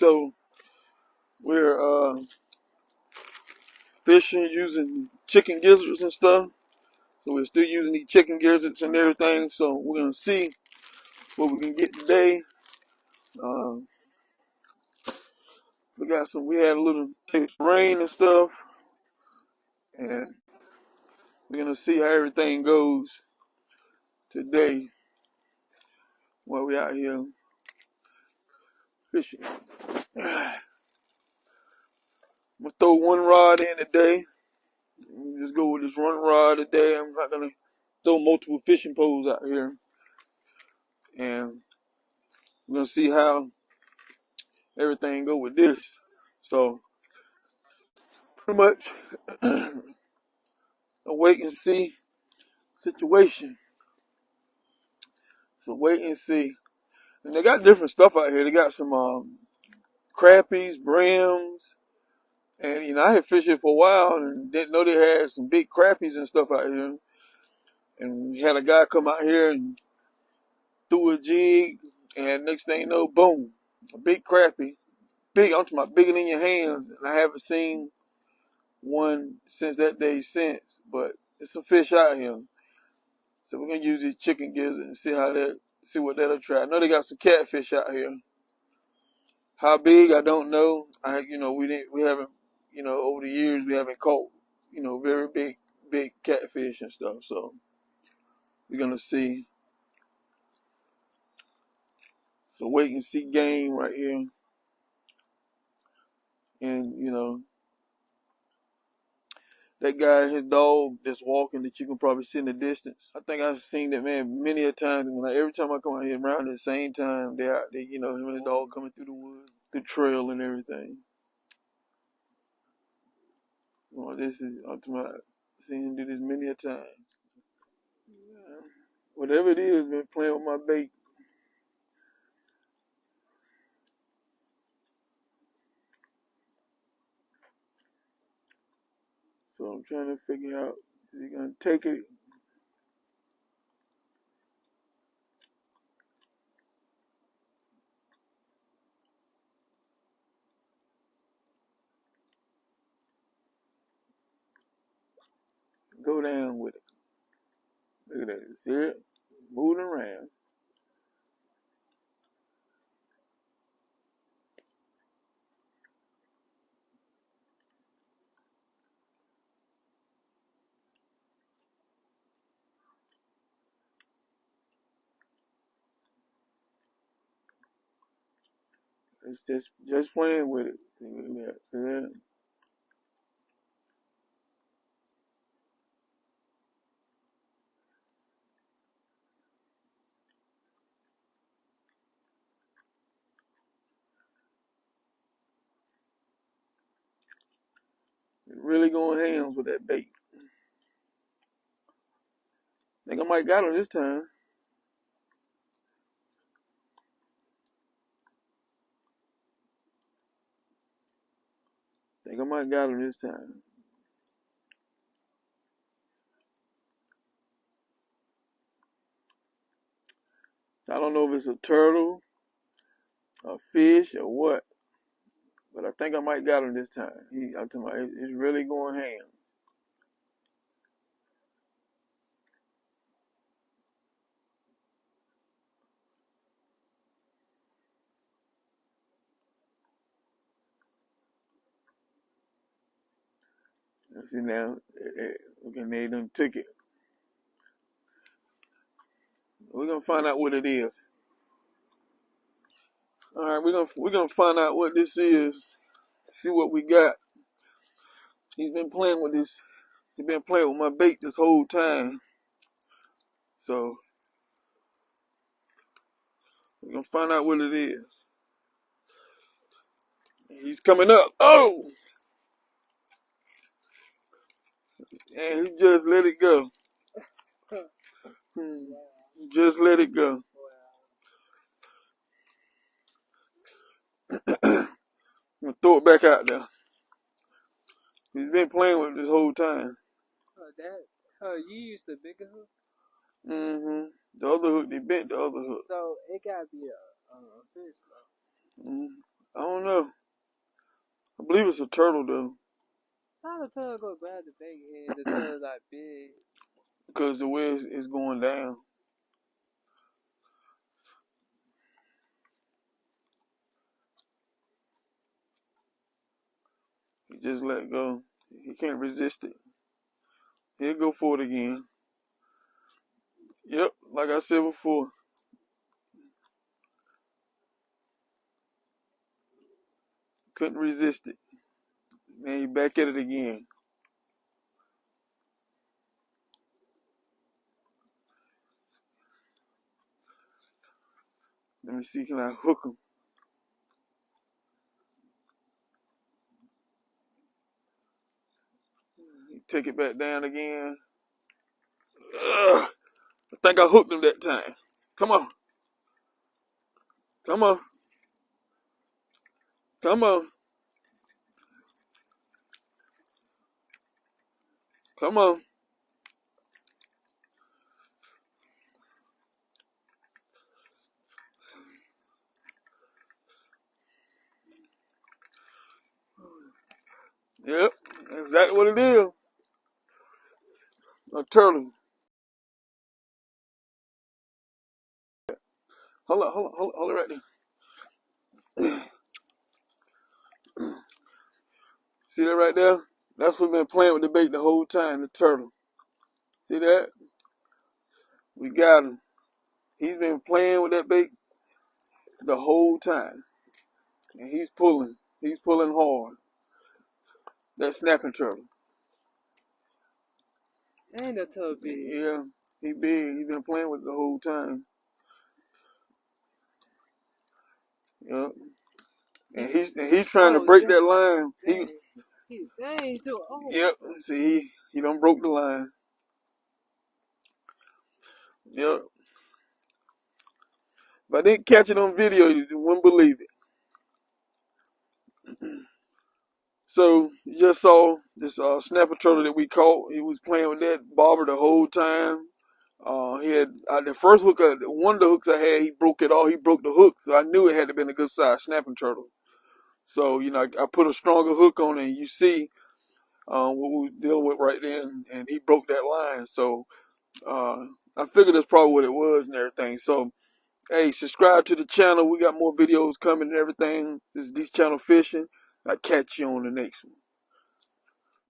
So we're fishing using chicken gizzards and stuff. So we're still using these chicken gizzards and everything. So we're gonna see what we can get today. Um, we had a little rain and stuff, and we're gonna see how everything goes today while we out here fishing. I'm gonna throw one rod in today. Just go with this one rod today. I'm not gonna throw multiple fishing poles out here, and we're gonna see how everything go with this. So pretty much a wait and see situation. So wait and see. And they got different stuff out here. They got some crappies, brims, and I had fished here for a while and didn't know they had some big crappies and stuff out here. And we had a guy come out here and threw a jig, and next thing you know, boom, a big crappie. Big, I'm talking about bigger than your hand. And I haven't seen one since that day since. But there's some fish out here. So we're gonna use these chicken gizzards and see what that'll try. I know they got some catfish out here. How big, I don't know. We haven't, over the years we haven't caught, very big catfish and stuff. So we're gonna see. So wait and see game right here. And that guy and his dog that's walking that you can probably see in the distance. I think I've seen that man many a time. Every time I come out here around at the same time, they're out there, him and his dog coming through the woods, the trail and everything. Well, I'm talking about seen him do this many a time. Yeah. Whatever it is, been playing with my bait. So I'm trying to figure out, is he gonna take it? Go down with it. Look at that. See it? Moving around. It's just playing with it. Yeah. Really going hands with that bait. Think I might got him this time. Think I might got him this time. So I don't know if it's a turtle, a fish, or what. But I think I might got him this time. I'm talking about it's really going ham. Let's see now. Okay, they done took it. We're gonna find out what it is. All right, we're gonna find out what this is. See what we got. He's been playing with this. He's been playing with my bait this whole time. So we're gonna find out what it is. He's coming up. Oh! And he just let it go. Just let it go. I'm gonna throw it back out there. He's been playing with it this whole time. You used the bigger hook? Mm-hmm. The other hook, they bent the other hook. So it gotta be a fish though. Mm-hmm. I don't know. I believe it's a turtle though, How the turtle go grab the bait and the turtle's like big? because the way it's going down. He just let go. He can't resist it. He'll go for it again. Yep, like I said before. Couldn't resist it. Then he back at it again. Let me see, can I hook him? Take it back down again. Ugh, I think I hooked him that time. Come on. Come on. Come on. Come on. Yep, exactly what it is. A turtle. Hold on right there. See that right there? That's what been playing with the bait the whole time, the turtle. See that? We got him. He's been playing with that bait the whole time. And he's pulling. He's pulling hard. That snapping turtle. Ain't that turtle big? Yeah, he big. He's been playing with it the whole time. Yep. And he's trying to break that line. Dang, too. Oh. Yep. See, he done broke the line. Yep. If I didn't catch it on video, you wouldn't believe it. So you just saw this snapper turtle that we caught. He was playing with that bobber the whole time. He had the first hook, one of the hooks I had, he broke it all. He broke the hook, so I knew it had to been a good size snapping turtle. So I put a stronger hook on it, and you see what we were dealing with right then, and he broke that line. So I figured that's probably what it was and everything. So hey, subscribe to the channel. We got more videos coming and everything. This is D's Channel Fishing. I'll catch you on the next one.